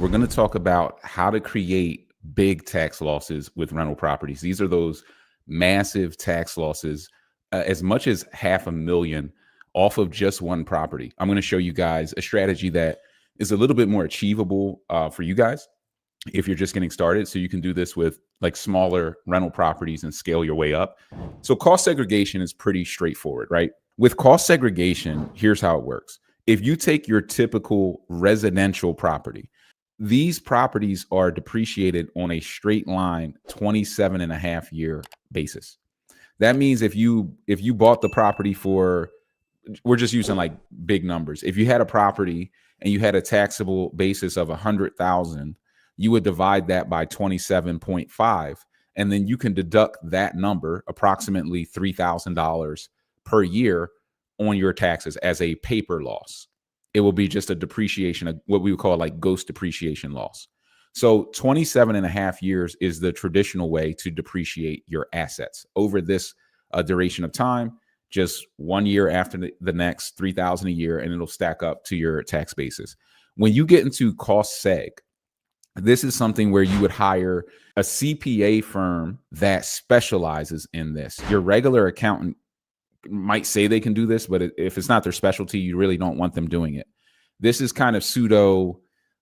we're going to talk about how to create big tax losses with rental properties. These are those massive tax losses, as much as $500,000 off of just one property. I'm going to show you guys a strategy that is a little bit more achievable for you guys if you're just getting started. So you can do this with like smaller rental properties and scale your way up. So cost segregation is pretty straightforward, right? With cost segregation, here's how it works. If you take your typical residential property, these properties are depreciated on a straight line 27.5-year basis. That means if you bought the property for, we're just using like big numbers. If you had a property and you had a taxable basis of 100,000, you would divide that by 27.5, and then you can deduct that number, approximately $3,000 per year, on your taxes as a paper loss. It will be just a depreciation, what we would call like ghost depreciation loss. So 27.5 years is the traditional way to depreciate your assets over this duration of time. Just 1 year after the next, 3,000 a year, and it'll stack up to your tax basis. When you get into cost seg, this is something where you would hire a CPA firm that specializes in this. Your regular accountant might say they can do this, but if it's not their specialty, you really don't want them doing it. This is kind of pseudo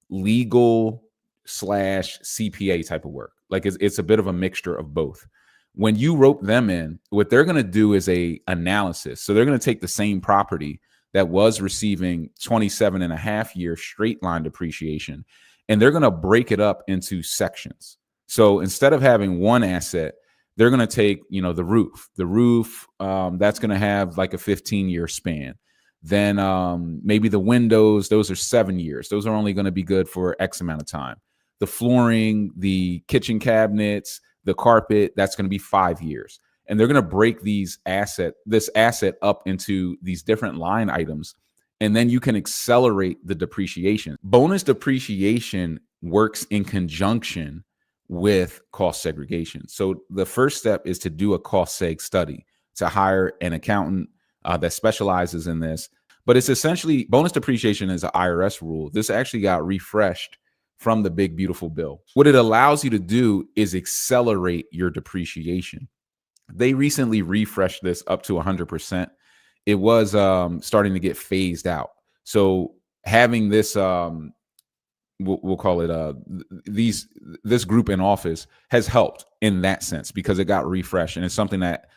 legal / CPA type of work. Like it's a bit of a mixture of both. When you rope them in, what they're going to do is a analysis. So they're going to take the same property that was receiving 27.5-year straight line depreciation, and they're going to break it up into sections. So instead of having one asset, they're going to take, the roof. The roof, that's going to have like a 15-year span. Then maybe the windows, those are 7 years. Those are only going to be good for X amount of time. The flooring, the kitchen cabinets, the carpet, that's going to be 5 years. And they're going to break this asset up into these different line items. And then you can accelerate the depreciation. Bonus depreciation works in conjunction with cost segregation. So the first step is to do a cost seg study, to hire an accountant that specializes in this. But it's essentially, bonus depreciation is an IRS rule. This actually got refreshed from the big, beautiful bill. What it allows you to do is accelerate your depreciation. They recently refreshed this up to 100%. It was starting to get phased out. So having this, we'll call it this group in office has helped in that sense, because it got refreshed, and it's something that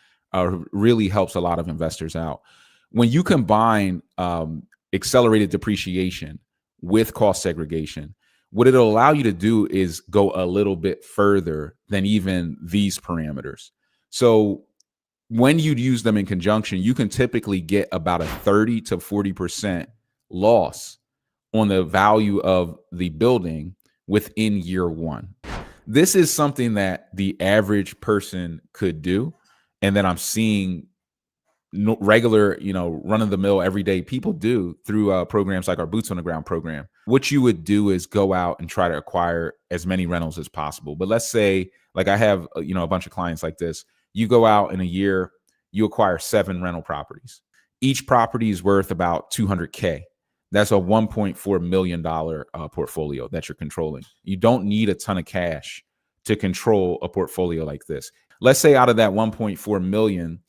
really helps a lot of investors out. When you combine accelerated depreciation with cost segregation, what it'll allow you to do is go a little bit further than even these parameters. So when you'd use them in conjunction, you can typically get about a 30 to 40% loss on the value of the building within year one. This is something that the average person could do, and that I'm seeing regular, run-of-the-mill everyday people do through programs like our Boots on the Ground program. What you would do is go out and try to acquire as many rentals as possible. But let's say, like I have, a bunch of clients like this. You go out in a year, you acquire 7 rental properties. Each property is worth about $200K. That's a $1.4 million portfolio that you're controlling. You don't need a ton of cash to control a portfolio like this. Let's say out of that 1.4 million,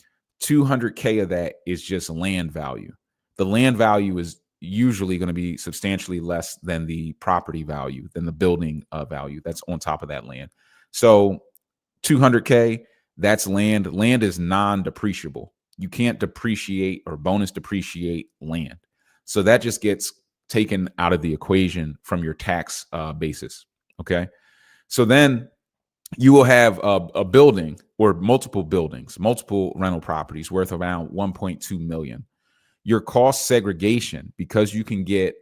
200K of that is just land value. The land value is usually going to be substantially less than the property value, than the building value that's on top of that land. So 200K, that's land. Land is non-depreciable. You can't depreciate or bonus depreciate land. So that just gets taken out of the equation from your tax basis. Okay. So then you will have a building or multiple buildings, multiple rental properties worth around 1.2 million. Your cost segregation, because you can get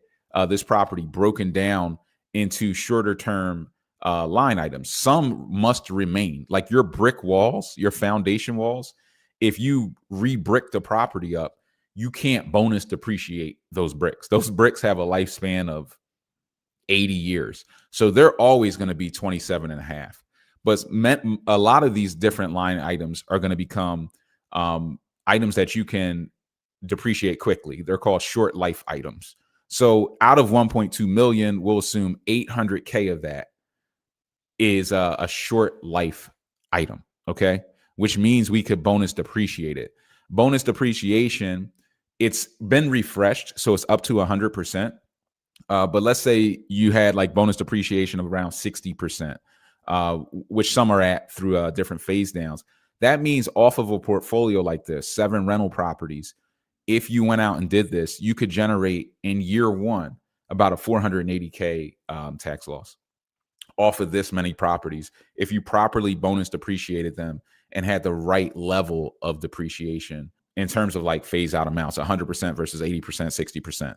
this property broken down into shorter term line items. Some must remain, like your brick walls, your foundation walls. If you re-brick the property up, you can't bonus depreciate those bricks. Those bricks have a lifespan of 80 years. So they're always going to be 27.5. But a lot of these different line items are going to become items that you can depreciate quickly. They're called short life items. So out of 1.2 million, we'll assume 800K of that is a short life item. Okay. Which means we could bonus depreciate it. Bonus depreciation, it's been refreshed. So it's up to 100%. But let's say you had like bonus depreciation of around 60%, which some are at through different phase downs. That means off of a portfolio like this, 7 rental properties, if you went out and did this, you could generate in year one about a 480K tax loss off of this many properties if you properly bonus depreciated them and had the right level of depreciation in terms of like phase out amounts, 100% versus 80%, 60%.